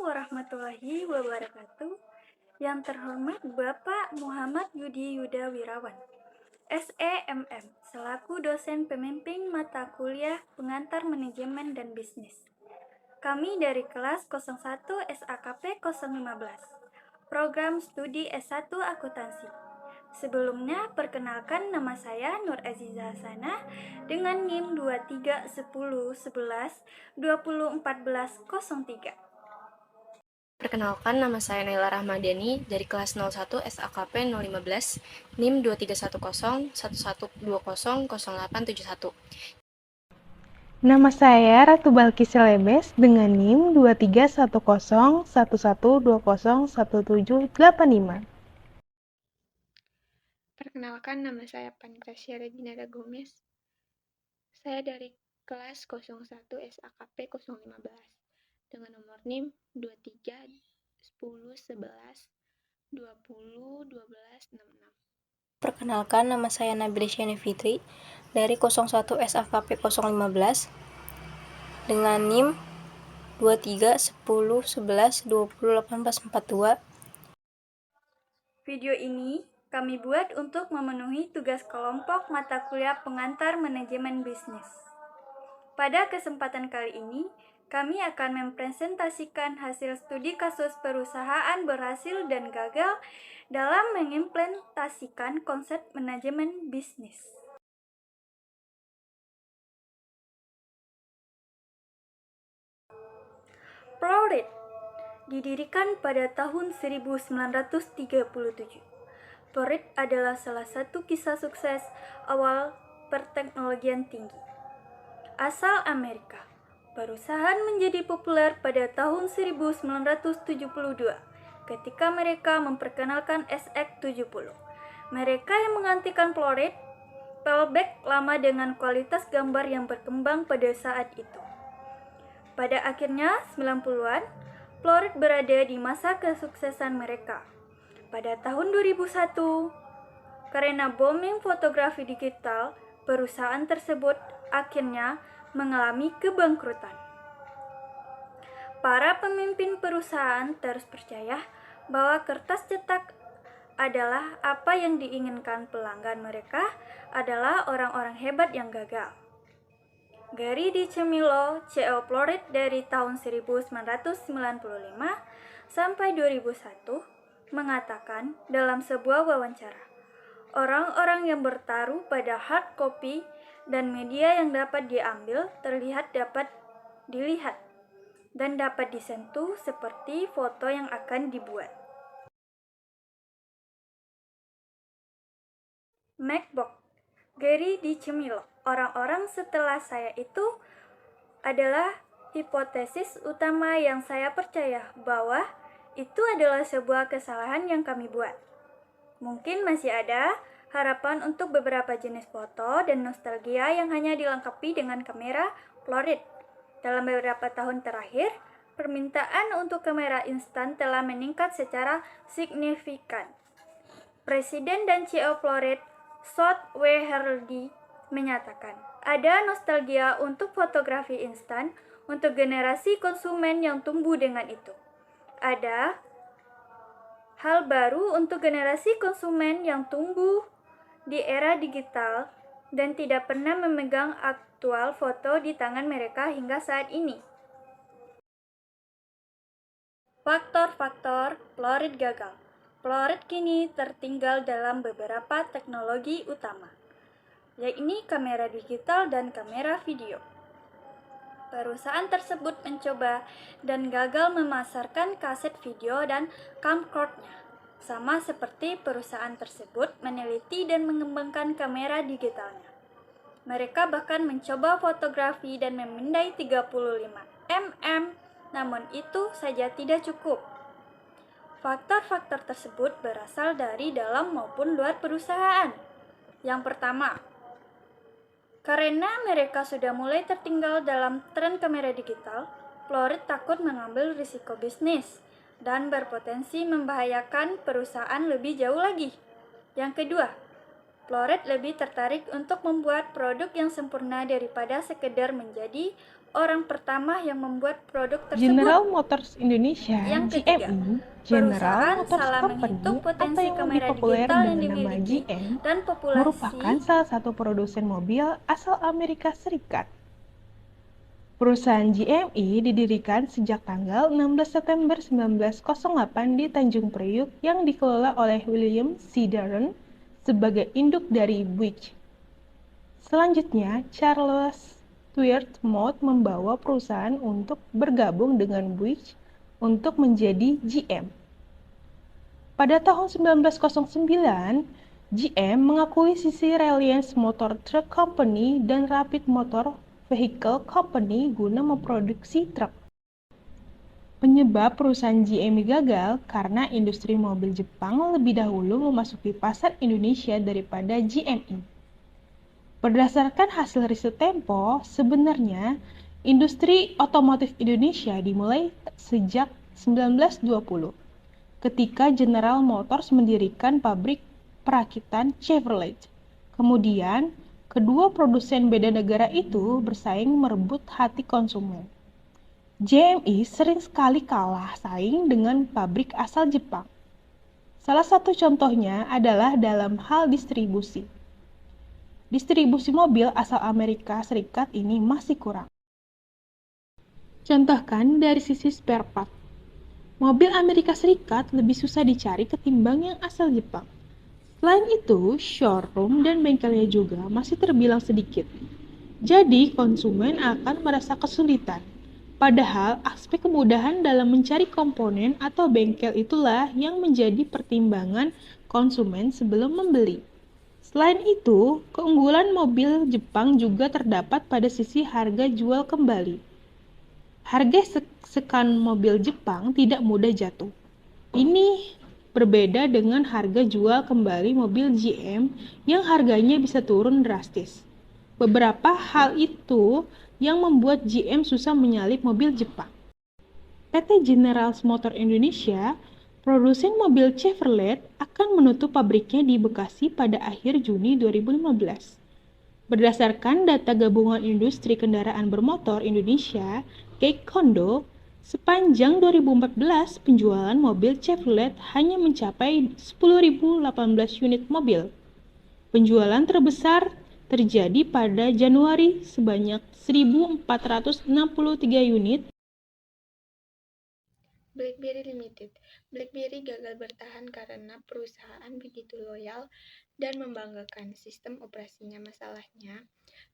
warahmatullahi wabarakatuh. Yang terhormat Bapak Muhammad Yudi Yuda Wirawan, SEMM, selaku dosen pembimbing mata kuliah pengantar manajemen dan bisnis. Kami dari kelas 01 SAKP 015, program studi S1 Akuntansi. Sebelumnya, perkenalkan nama saya Nur Aziza Hasanah dengan NIM 231011201403. Perkenalkan, nama saya Naila Rahmadani dari kelas 01 SAKP 015, NIM 231011200871. Nama saya Ratu Balki Selebes dengan NIM 231011201785. Perkenalkan, nama saya Pantasya Reginada Gomez. Saya dari kelas 01 SAKP 015 dengan nomor NIM 231011201266. Perkenalkan, nama saya Nabila Syani Fitri dari 01 SAKP 015 dengan NIM 231011201842. Video ini kami buat untuk memenuhi tugas kelompok mata kuliah pengantar manajemen bisnis. Pada kesempatan kali ini, kami akan mempresentasikan hasil studi kasus perusahaan berhasil dan gagal dalam mengimplementasikan konsep manajemen bisnis. Plorit didirikan pada tahun 1937. Plorit adalah salah satu kisah sukses awal perteknologian tinggi. Asal Amerika, perusahaan menjadi populer pada tahun 1972 ketika mereka memperkenalkan SX70. Mereka yang menggantikan Plorit, Pelback lama dengan kualitas gambar yang berkembang pada saat itu. Pada akhirnya 90-an, Plorit berada di masa kesuksesan mereka. Pada tahun 2001, karena booming fotografi digital, perusahaan tersebut akhirnya mengalami kebangkrutan. Para pemimpin perusahaan terus percaya bahwa kertas cetak adalah apa yang diinginkan pelanggan mereka adalah orang-orang hebat yang gagal. Gary DiCamillo, CEO Plorit dari tahun 1995 sampai 2001, mengatakan dalam sebuah wawancara, orang-orang yang bertaruh pada hard copy dan media yang dapat diambil dapat dilihat dan dapat disentuh seperti foto yang akan dibuat. MacBook, Gary DiCamillo, orang-orang setelah saya itu adalah hipotesis utama yang saya percaya bahwa itu adalah sebuah kesalahan yang kami buat. Mungkin masih ada harapan untuk beberapa jenis foto dan nostalgia yang hanya dilengkapi dengan kamera Plorit. Dalam beberapa tahun terakhir, permintaan untuk kamera instan telah meningkat secara signifikan. Presiden dan CEO Plorit, Scott W. Hardy, menyatakan, ada nostalgia untuk fotografi instan untuk generasi konsumen yang tumbuh dengan itu. Ada hal baru untuk generasi konsumen yang tumbuh di era digital dan tidak pernah memegang aktual foto di tangan mereka hingga saat ini. Faktor-faktor Plorit gagal. Plorit kini tertinggal dalam beberapa teknologi utama, yaitu kamera digital dan kamera video. Perusahaan tersebut mencoba dan gagal memasarkan kaset video dan camcorder-nya. Sama seperti perusahaan tersebut meneliti dan mengembangkan kamera digitalnya. Mereka bahkan mencoba fotografi dan memindai 35 mm, namun itu saja tidak cukup. Faktor-faktor tersebut berasal dari dalam maupun luar perusahaan. Yang pertama, karena mereka sudah mulai tertinggal dalam tren kamera digital, Plorit takut mengambil risiko bisnis dan berpotensi membahayakan perusahaan lebih jauh lagi. Yang kedua, Plorit lebih tertarik untuk membuat produk yang sempurna daripada sekedar menjadi orang pertama yang membuat produk tersebut. General Motors Indonesia, Yang ketiga, GMI, General perusahaan Motors salah Company, menghitung atau potensi yang lebih kamera populer digital yang dengan nama dimiliki GM, dan populasi merupakan salah satu produsen mobil asal Amerika Serikat. Perusahaan GMI didirikan sejak tanggal 16 September 1908 di Tanjung Priuk yang dikelola oleh William C. Darren sebagai induk dari Buick. Selanjutnya, Charles Stuart Mott membawa perusahaan untuk bergabung dengan Buick untuk menjadi GM. Pada tahun 1909, GM mengakuisisi Reliance Motor Truck Company dan Rapid Motor Vehicle Company guna memproduksi truk. Penyebab perusahaan GM gagal karena industri mobil Jepang lebih dahulu memasuki pasar Indonesia daripada GMI. Berdasarkan hasil riset Tempo, sebenarnya industri otomotif Indonesia dimulai sejak 1920, ketika General Motors mendirikan pabrik perakitan Chevrolet. Kemudian, kedua produsen beda negara itu bersaing merebut hati konsumen. GMI sering sekali kalah saing dengan pabrik asal Jepang. Salah satu contohnya adalah dalam hal distribusi. Distribusi mobil asal Amerika Serikat ini masih kurang. Contohkan dari sisi spare part. Mobil Amerika Serikat lebih susah dicari ketimbang yang asal Jepang. Selain itu, showroom dan bengkelnya juga masih terbilang sedikit. Jadi, konsumen akan merasa kesulitan. Padahal, aspek kemudahan dalam mencari komponen atau bengkel itulah yang menjadi pertimbangan konsumen sebelum membeli. Selain itu, keunggulan mobil Jepang juga terdapat pada sisi harga jual kembali. Harga sekan mobil Jepang tidak mudah jatuh. Ini berbeda dengan harga jual kembali mobil GM yang harganya bisa turun drastis. Beberapa hal itu yang membuat GM susah menyalip mobil Jepang. PT General Motors Indonesia, produsen mobil Chevrolet, akan menutup pabriknya di Bekasi pada akhir Juni 2015. Berdasarkan data Gabungan Industri Kendaraan Bermotor Indonesia, Gaikindo, sepanjang 2014 penjualan mobil Chevrolet hanya mencapai 10.018 unit mobil. Penjualan terbesar terjadi pada Januari sebanyak 1.463 unit. BlackBerry Limited. BlackBerry gagal bertahan karena perusahaan begitu loyal dan membanggakan sistem operasinya. Masalahnya,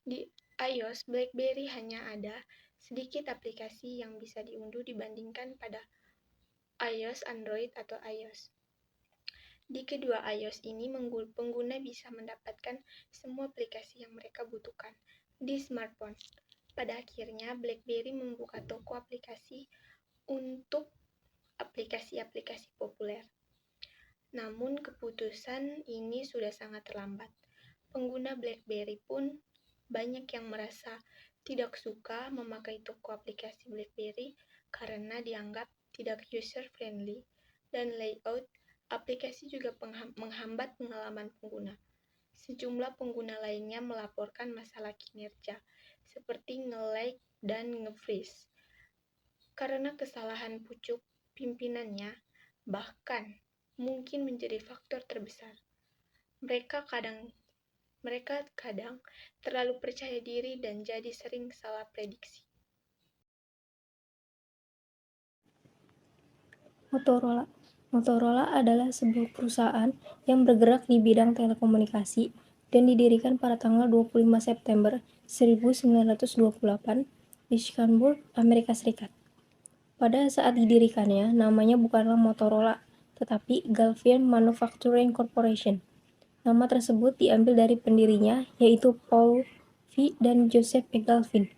di iOS, BlackBerry hanya ada sedikit aplikasi yang bisa diunduh dibandingkan pada iOS, Android, atau iOS. Di kedua iOS ini, pengguna bisa mendapatkan semua aplikasi yang mereka butuhkan di smartphone. Pada akhirnya, BlackBerry membuka toko aplikasi untuk aplikasi-aplikasi populer. Namun keputusan ini sudah sangat terlambat. Pengguna BlackBerry pun banyak yang merasa tidak suka memakai toko aplikasi BlackBerry karena dianggap tidak user-friendly dan layout aplikasi juga menghambat pengalaman pengguna. Sejumlah pengguna lainnya melaporkan masalah kinerja seperti nge-lag dan nge-freeze karena kesalahan pucuk pimpinannya, bahkan mungkin menjadi faktor terbesar. Mereka kadang terlalu percaya diri dan jadi sering salah prediksi. Motorola adalah sebuah perusahaan yang bergerak di bidang telekomunikasi dan didirikan pada tanggal 25 September 1928 di Chicago, Amerika Serikat. Pada saat didirikannya, namanya bukanlah Motorola, tetapi Galvin Manufacturing Corporation. Nama tersebut diambil dari pendirinya, yaitu Paul V. dan Joseph E. Galvin.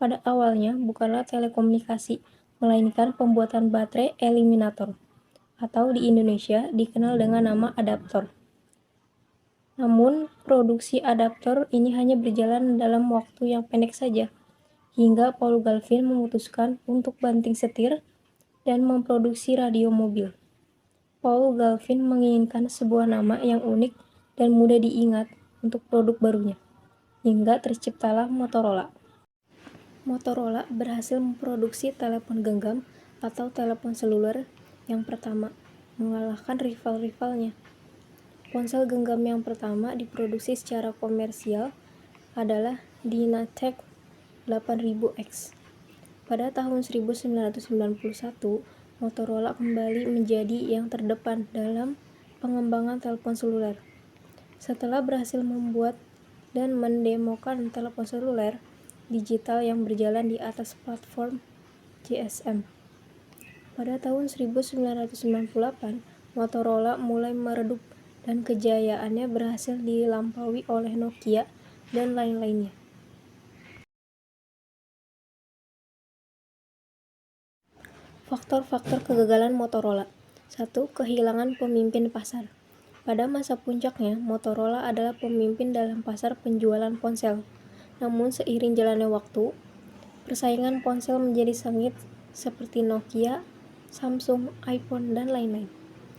Pada awalnya bukanlah telekomunikasi, melainkan pembuatan baterai eliminator, atau di Indonesia dikenal dengan nama adaptor. Namun, produksi adaptor ini hanya berjalan dalam waktu yang pendek saja, hingga Paul Galvin memutuskan untuk banting setir dan memproduksi radio mobil. Paul Galvin menginginkan sebuah nama yang unik dan mudah diingat untuk produk barunya, hingga terciptalah Motorola. Motorola berhasil memproduksi telepon genggam atau telepon seluler yang pertama, mengalahkan rival-rivalnya. Ponsel genggam yang pertama diproduksi secara komersial adalah Dynatec 8000X. Pada tahun 1991, Motorola kembali menjadi yang terdepan dalam pengembangan telepon seluler. Setelah berhasil membuat dan mendemokan telepon seluler digital yang berjalan di atas platform GSM. Pada tahun 1998, Motorola mulai meredup dan kejayaannya berhasil dilampaui oleh Nokia dan lain-lainnya. Faktor-faktor kegagalan Motorola. 1. Kehilangan pemimpin pasar. Pada masa puncaknya, Motorola adalah pemimpin dalam pasar penjualan ponsel. Namun seiring jalannya waktu, persaingan ponsel menjadi sengit seperti Nokia, Samsung, iPhone, dan lain-lain.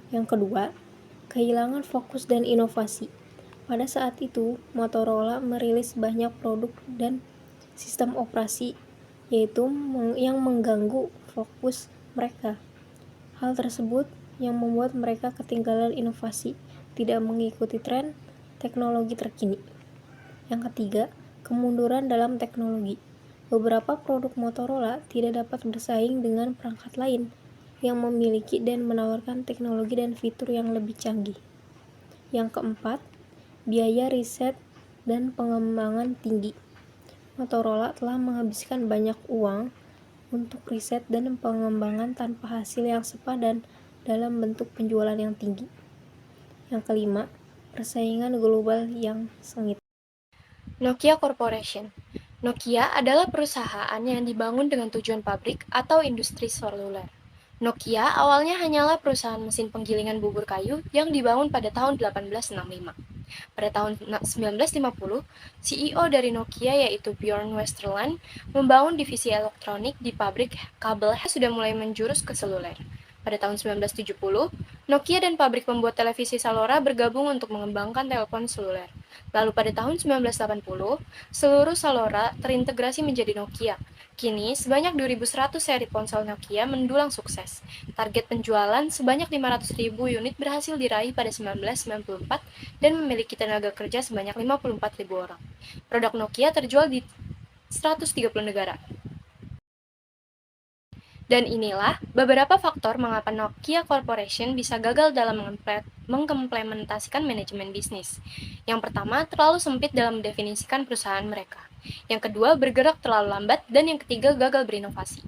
Yang kedua, kehilangan fokus dan inovasi. Pada saat itu, Motorola merilis banyak produk dan sistem operasi, yaitu yang mengganggu fokus mereka. Hal tersebut yang membuat mereka ketinggalan inovasi, tidak mengikuti tren teknologi terkini. Yang ketiga, kemunduran dalam teknologi. Beberapa produk Motorola tidak dapat bersaing dengan perangkat lain yang memiliki dan menawarkan teknologi dan fitur yang lebih canggih. Yang keempat, biaya riset dan pengembangan tinggi. Motorola telah menghabiskan banyak uang untuk riset dan pengembangan tanpa hasil yang sepadan dalam bentuk penjualan yang tinggi. Yang kelima, persaingan global yang sengit. Nokia Corporation. Nokia adalah perusahaan yang dibangun dengan tujuan pabrik atau industri seluler. Nokia awalnya hanyalah perusahaan mesin penggilingan bubur kayu yang dibangun pada tahun 1865. Pada tahun 1950, CEO dari Nokia yaitu Björn Westerland membangun divisi elektronik di pabrik kabel sudah mulai menjurus ke seluler. Pada tahun 1970, Nokia dan pabrik pembuat televisi Salora bergabung untuk mengembangkan telepon seluler. Lalu pada tahun 1980, seluruh Salora terintegrasi menjadi Nokia. Kini, sebanyak 2.100 seri ponsel Nokia mendulang sukses. Target penjualan sebanyak 500.000 unit berhasil diraih pada 1994 dan memiliki tenaga kerja sebanyak 54.000 orang. Produk Nokia terjual di 130 negara. Dan inilah beberapa faktor mengapa Nokia Corporation bisa gagal dalam mengimplementasikan manajemen bisnis. Yang pertama, terlalu sempit dalam mendefinisikan perusahaan mereka. Yang kedua, bergerak terlalu lambat. Dan yang ketiga, gagal berinovasi.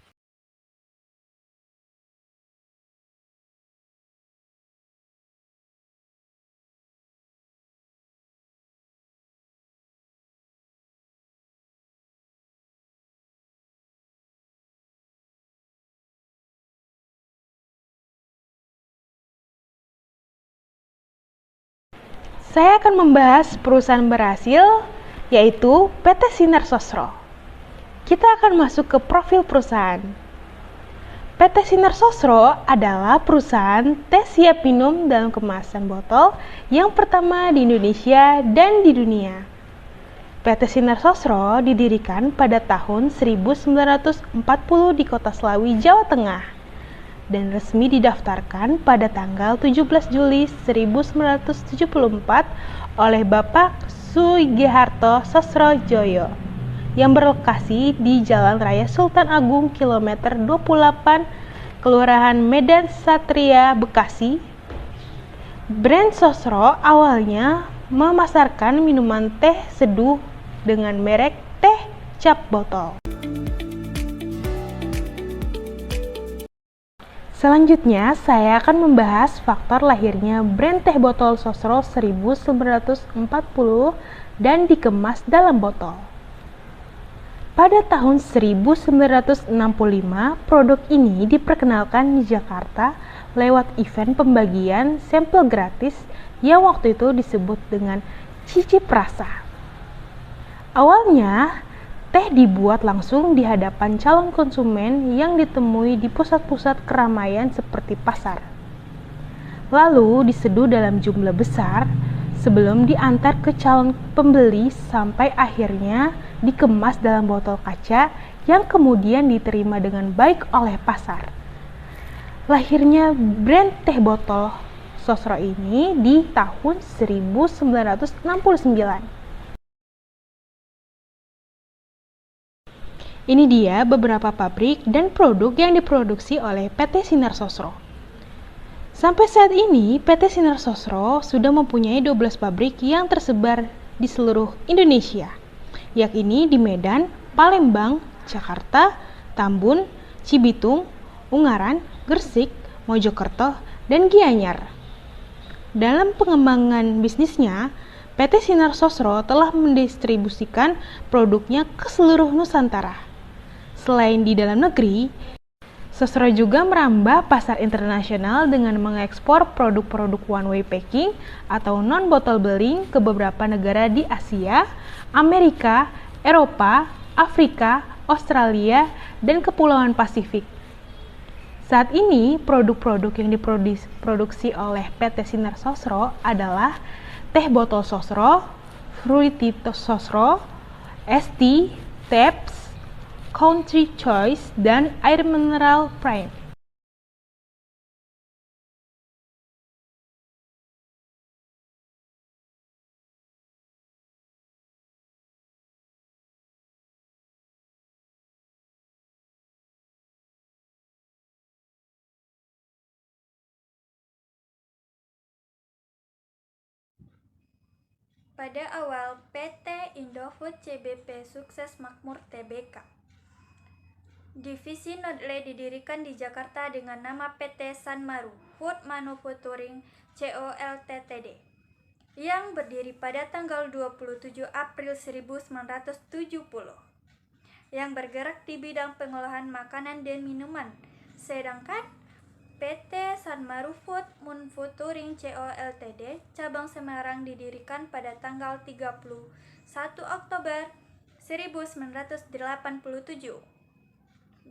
Saya akan membahas perusahaan berhasil, yaitu PT Sinar Sosro. Kita akan masuk ke profil perusahaan. PT Sinar Sosro adalah perusahaan teh siap minum dalam kemasan botol yang pertama di Indonesia dan di dunia. PT Sinar Sosro didirikan pada tahun 1940 di Kota Slawi, Jawa Tengah, dan resmi didaftarkan pada tanggal 17 Juli 1974 oleh Bapak Sugiharto Sosrojoyo yang berlokasi di Jalan Raya Sultan Agung kilometer 28 Kelurahan Medan Satria, Bekasi. Brand Sosro awalnya memasarkan minuman teh seduh dengan merek teh cap botol. Selanjutnya, saya akan membahas faktor lahirnya brand teh botol Sosro 1940 dan dikemas dalam botol. Pada tahun 1965, produk ini diperkenalkan di Jakarta lewat event pembagian sampel gratis yang waktu itu disebut dengan Cicip Rasa. Awalnya, teh dibuat langsung di hadapan calon konsumen yang ditemui di pusat-pusat keramaian seperti pasar. Lalu diseduh dalam jumlah besar sebelum diantar ke calon pembeli sampai akhirnya dikemas dalam botol kaca yang kemudian diterima dengan baik oleh pasar. Lahirnya brand teh botol Sosro ini di tahun 1969. Ini dia beberapa pabrik dan produk yang diproduksi oleh PT Sinar Sosro. Sampai saat ini, PT Sinar Sosro sudah mempunyai 12 pabrik yang tersebar di seluruh Indonesia, yakni di Medan, Palembang, Jakarta, Tambun, Cibitung, Ungaran, Gresik, Mojokerto, dan Gianyar. Dalam pengembangan bisnisnya, PT Sinar Sosro telah mendistribusikan produknya ke seluruh Nusantara. Selain di dalam negeri, Sosro juga merambah pasar internasional dengan mengekspor produk-produk one-way packing atau non-bottle billing ke beberapa negara di Asia, Amerika, Eropa, Afrika, Australia, dan Kepulauan Pasifik. Saat ini, produk-produk yang diproduksi oleh PT Sinar Sosro adalah teh botol Sosro, Fruity Sosro, ST, Taps, Country Choice, dan air mineral Prime. Pada awal, PT Indofood CBP Sukses Makmur Tbk. Divisi Nodle didirikan di Jakarta dengan nama PT Sanmaru Food Manufacturing Co. Ltd. yang berdiri pada tanggal 27 April 1970, yang bergerak di bidang pengolahan makanan dan minuman, sedangkan PT Sanmaru Food Manufacturing Co. Ltd. cabang Semarang didirikan pada tanggal 31 Oktober 1987.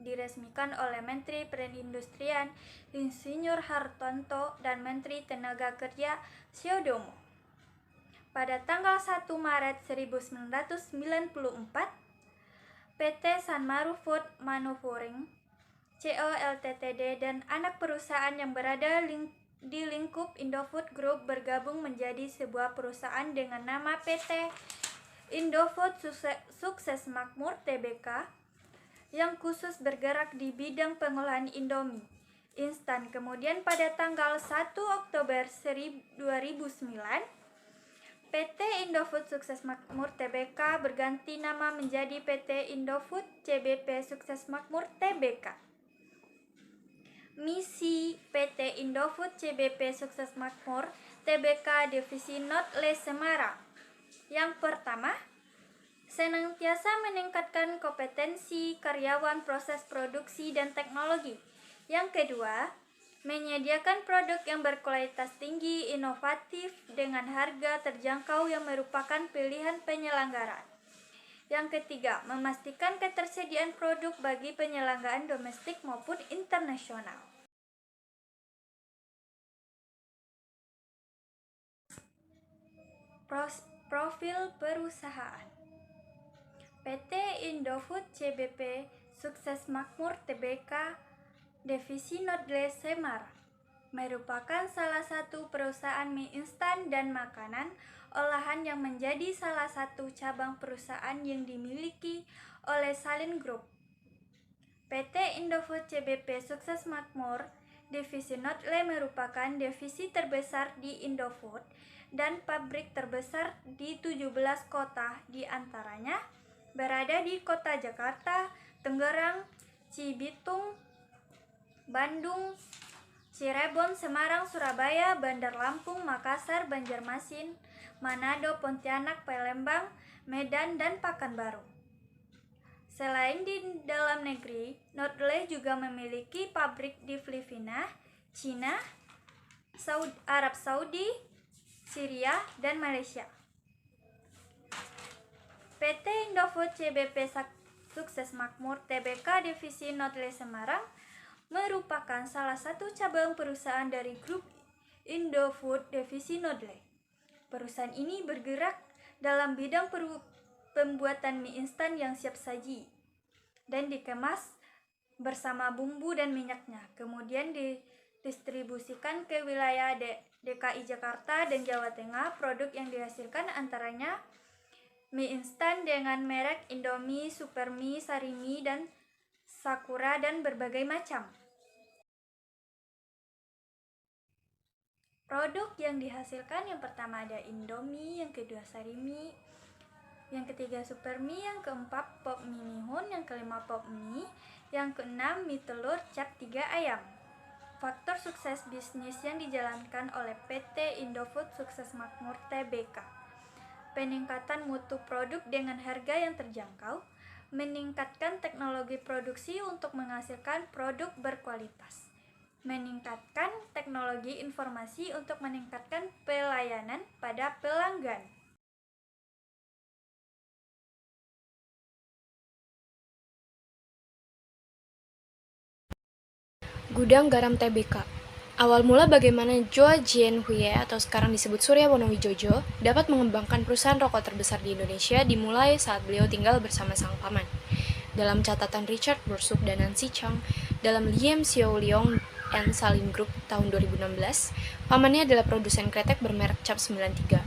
Diresmikan oleh Menteri Perindustrian Insinyur Hartanto dan Menteri Tenaga Kerja Siodomo. Pada tanggal 1 Maret 1994, PT Sanmaru Food Manufacturing Co. Ltd. dan anak perusahaan yang berada di lingkup Indofood Group bergabung menjadi sebuah perusahaan dengan nama PT Indofood Sukses Makmur Tbk yang khusus bergerak di bidang pengolahan Indomie instan. Kemudian pada tanggal 1 Oktober 2009, PT Indofood Sukses Makmur Tbk berganti nama menjadi PT Indofood CBP Sukses Makmur Tbk. Misi PT Indofood CBP Sukses Makmur Tbk Divisi Nodle Semarang. Yang pertama, senantiasa meningkatkan kompetensi karyawan, proses produksi, dan teknologi. Yang kedua, menyediakan produk yang berkualitas tinggi, inovatif, dengan harga terjangkau yang merupakan pilihan penyelenggara. Yang ketiga, memastikan ketersediaan produk bagi penyelenggaraan domestik maupun internasional. Profil perusahaan. PT Indofood CBP Sukses Makmur Tbk Divisi Nodle Semarang merupakan salah satu perusahaan mie instan dan makanan olahan yang menjadi salah satu cabang perusahaan yang dimiliki oleh Salin Group. PT Indofood CBP Sukses Makmur Divisi Nodle merupakan divisi terbesar di Indofood dan pabrik terbesar di 17 kota, di antaranya berada di Kota Jakarta, Tangerang, Cibitung, Bandung, Cirebon, Semarang, Surabaya, Bandar Lampung, Makassar, Banjarmasin, Manado, Pontianak, Palembang, Medan, dan Pekanbaru. Selain di dalam negeri, Nodle juga memiliki pabrik di Filipina, Cina, Arab Saudi, Syria, dan Malaysia. PT Indofood CBP Sukses Makmur Tbk Divisi Nodle Semarang merupakan salah satu cabang perusahaan dari grup Indofood Divisi Nodle. Perusahaan ini bergerak dalam bidang pembuatan mie instan yang siap saji. dan dikemas bersama bumbu dan minyaknya. Kemudian didistribusikan ke wilayah DKI Jakarta dan Jawa Tengah. Produk yang dihasilkan antaranya mie instan dengan merek Indomie, Supermie, Sarimi, dan Sakura, dan berbagai macam. Produk yang dihasilkan yang pertama ada Indomie, yang kedua Sarimi, yang ketiga Supermie, yang keempat Pop Mie Mihun, yang kelima Pop Mie, yang keenam mie telur cap 3 ayam. Faktor sukses bisnis yang dijalankan oleh PT Indofood Sukses Makmur Tbk: peningkatan mutu produk dengan harga yang terjangkau, meningkatkan teknologi produksi untuk menghasilkan produk berkualitas, meningkatkan teknologi informasi untuk meningkatkan pelayanan pada pelanggan. Gudang Garam Tbk. Awal mula bagaimana Zhou Jianhuye atau sekarang disebut Surya Wonowijojo dapat mengembangkan perusahaan rokok terbesar di Indonesia dimulai saat beliau tinggal bersama sang paman. Dalam catatan Richard Borsuk dan Nancy Chang dalam Liem Xiao Liong and Salim Group tahun 2016, pamannya adalah produsen kretek bermerek Cap 93.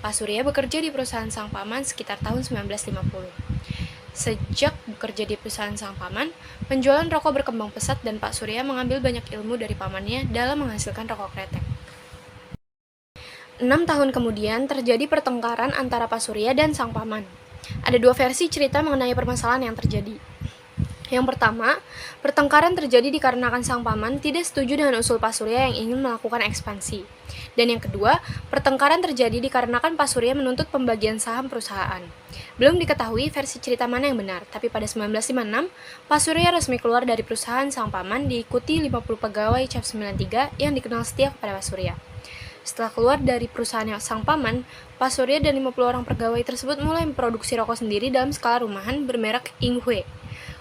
Pak Surya bekerja di perusahaan sang paman sekitar tahun 1950. Sejak bekerja di perusahaan sang paman, penjualan rokok berkembang pesat dan Pak Surya mengambil banyak ilmu dari pamannya dalam menghasilkan rokok kretek. 6 tahun kemudian terjadi pertengkaran antara Pak Surya dan sang paman. Ada dua versi cerita mengenai permasalahan yang terjadi. Yang pertama, pertengkaran terjadi dikarenakan sang paman tidak setuju dengan usul Pak Surya yang ingin melakukan ekspansi. Dan yang kedua, pertengkaran terjadi dikarenakan Pak Surya menuntut pembagian saham perusahaan. Belum diketahui versi cerita mana yang benar, tapi pada 1956, Pak Surya resmi keluar dari perusahaan sang paman diikuti 50 pegawai Cap 93 yang dikenal setia kepada Pak Surya. Setelah keluar dari perusahaan sang paman, Pak Surya dan 50 orang pegawai tersebut mulai memproduksi rokok sendiri dalam skala rumahan bermerek Inghui.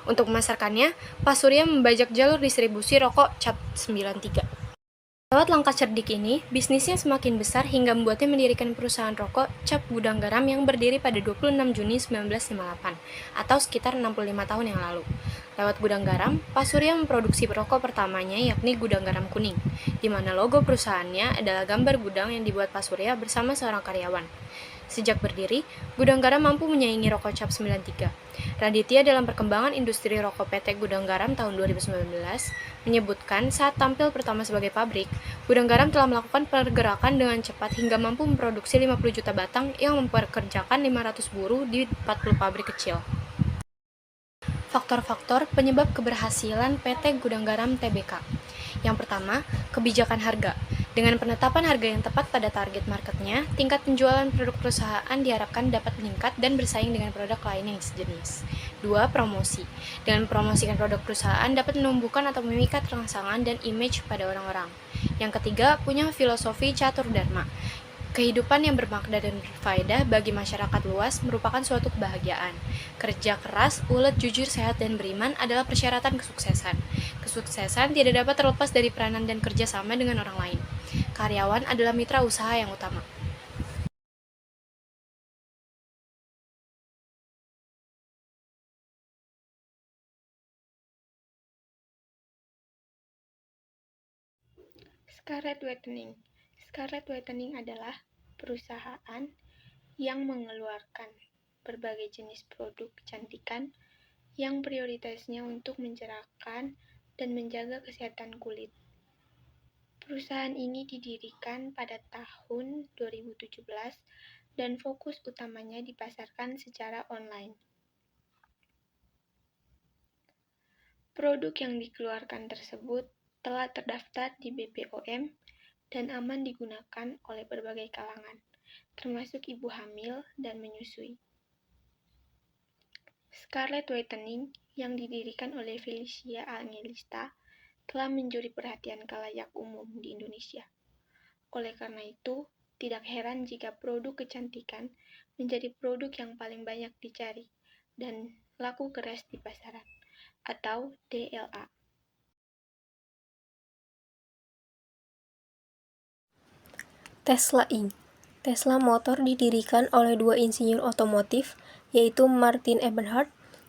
Untuk memasarkannya, Pak Surya membajak jalur distribusi rokok Cap 93. Lewat langkah cerdik ini, bisnisnya semakin besar hingga membuatnya mendirikan perusahaan rokok Cap Gudang Garam yang berdiri pada 26 Juni 1958, atau sekitar 65 tahun yang lalu. Lewat Gudang Garam, Pak Surya memproduksi rokok pertamanya yakni Gudang Garam Kuning, di mana logo perusahaannya adalah gambar gudang yang dibuat Pak Surya bersama seorang karyawan. Sejak berdiri, Gudang Garam mampu menyaingi rokok Cap 93. Raditya dalam perkembangan industri rokok PT Gudang Garam tahun 2019 menyebutkan saat tampil pertama sebagai pabrik, Gudang Garam telah melakukan pergerakan dengan cepat hingga mampu memproduksi 50 juta batang yang mempekerjakan 500 buruh di 40 pabrik kecil. Faktor-faktor penyebab keberhasilan PT Gudang Garam Tbk. Yang pertama, kebijakan harga. Dengan penetapan harga yang tepat pada target marketnya, tingkat penjualan produk perusahaan diharapkan dapat meningkat dan bersaing dengan produk lain yang sejenis. 2. Promosi. Dengan mempromosikan produk perusahaan dapat menumbuhkan atau memikat rangsangan dan image pada orang-orang. Yang ketiga, punya filosofi catur dharma. Kehidupan yang bermakna dan berfaedah bagi masyarakat luas merupakan suatu kebahagiaan. Kerja keras, ulet, jujur, sehat, dan beriman adalah persyaratan kesuksesan. Kesuksesan tidak dapat terlepas dari peranan dan kerjasama dengan orang lain. Karyawan adalah mitra usaha yang utama. Scarlett Whitening. Scarlett Whitening adalah perusahaan yang mengeluarkan berbagai jenis produk kecantikan yang prioritasnya untuk mencerahkan dan menjaga kesehatan kulit. Perusahaan ini didirikan pada tahun 2017 dan fokus utamanya dipasarkan secara online. Produk yang dikeluarkan tersebut telah terdaftar di BPOM dan aman digunakan oleh berbagai kalangan, termasuk ibu hamil dan menyusui. Scarlett Whitening yang didirikan oleh Felicia Angelista telah mencuri perhatian khalayak umum di Indonesia. Oleh karena itu, tidak heran jika produk kecantikan menjadi produk yang paling banyak dicari dan laku keras di pasaran, atau DLA. Tesla Inc. Tesla Motor didirikan oleh dua insinyur otomotif, yaitu Martin Eberhard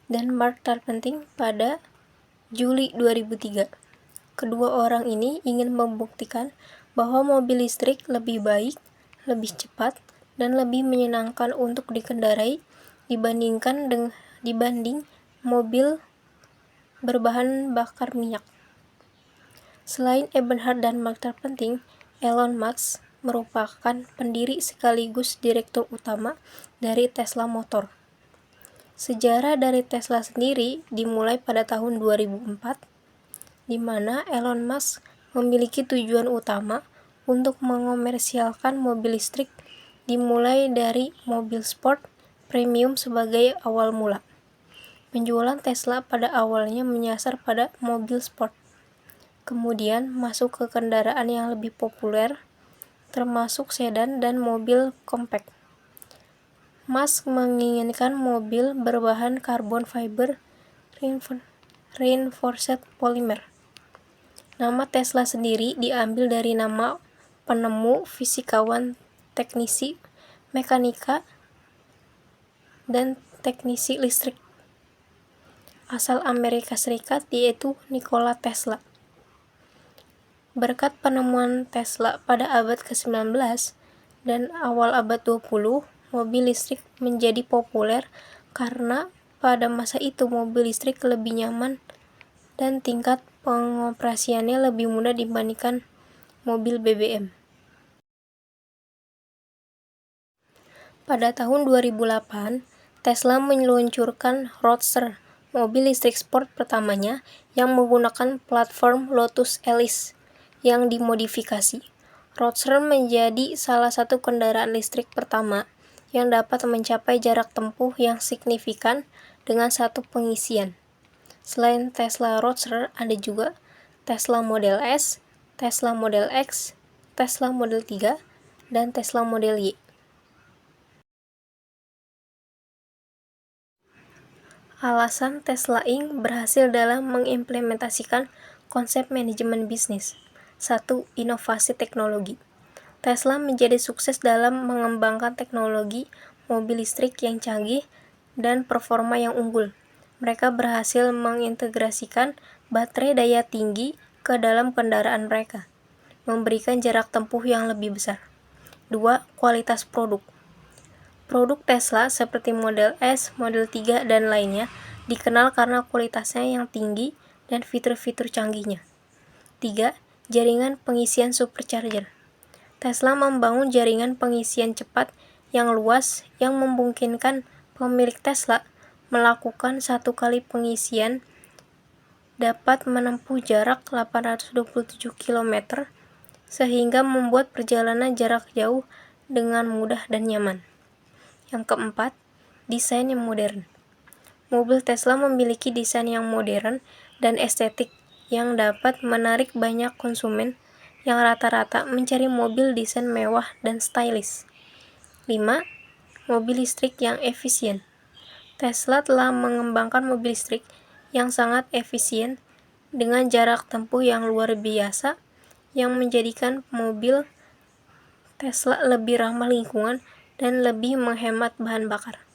dan Mark Tarpenting pada Juli 2003. Kedua orang ini ingin membuktikan bahwa mobil listrik lebih baik, lebih cepat, dan lebih menyenangkan untuk dikendarai dibanding mobil berbahan bakar minyak. Selain Eberhard dan Mark Tarpenting, Elon Musk merupakan pendiri sekaligus direktur utama dari Tesla Motor. Sejarah dari Tesla sendiri dimulai pada tahun 2004, di mana Elon Musk memiliki tujuan utama untuk mengomersialkan mobil listrik, dimulai dari mobil sport premium sebagai awal mula. Penjualan Tesla pada awalnya menyasar pada mobil sport, kemudian masuk ke kendaraan yang lebih populer, termasuk sedan dan mobil compact. Musk menginginkan mobil berbahan carbon fiber reinforced polymer. Nama Tesla sendiri diambil dari nama penemu, fisikawan, teknisi, mekanika, dan teknisi listrik asal Amerika Serikat, yaitu Nikola Tesla. Berkat penemuan Tesla pada abad ke-19 dan awal abad 20, mobil listrik menjadi populer karena pada masa itu mobil listrik lebih nyaman dan tingkat pengoperasiannya lebih mudah dibandingkan mobil BBM. Pada tahun 2008, Tesla meluncurkan Roadster, mobil listrik sport pertamanya yang menggunakan platform Lotus Elise yang dimodifikasi. Roadster menjadi salah satu kendaraan listrik pertama yang dapat mencapai jarak tempuh yang signifikan dengan satu pengisian. Selain Tesla Roadster, ada juga Tesla Model S, Tesla Model X, Tesla Model 3, dan Tesla Model Y. Alasan Tesla Inc. berhasil dalam mengimplementasikan konsep manajemen bisnis. 1. Inovasi teknologi. Tesla menjadi sukses dalam mengembangkan teknologi mobil listrik yang canggih dan performa yang unggul. Mereka berhasil mengintegrasikan baterai daya tinggi ke dalam kendaraan mereka, memberikan jarak tempuh yang lebih besar. 2. Kualitas produk. Produk Tesla seperti Model S, Model 3, dan lainnya dikenal karena kualitasnya yang tinggi dan fitur-fitur canggihnya. 3. Jaringan pengisian supercharger. Tesla membangun jaringan pengisian cepat yang luas yang memungkinkan pemilik Tesla melakukan satu kali pengisian dapat menempuh jarak 827 km, sehingga membuat perjalanan jarak jauh dengan mudah dan nyaman. Yang keempat, desain yang modern. Mobil Tesla memiliki desain yang modern dan estetik yang dapat menarik banyak konsumen yang rata-rata mencari mobil desain mewah dan stylish. 5. Mobil listrik yang efisien. Tesla telah mengembangkan mobil listrik yang sangat efisien dengan jarak tempuh yang luar biasa yang menjadikan mobil Tesla lebih ramah lingkungan dan lebih menghemat bahan bakar.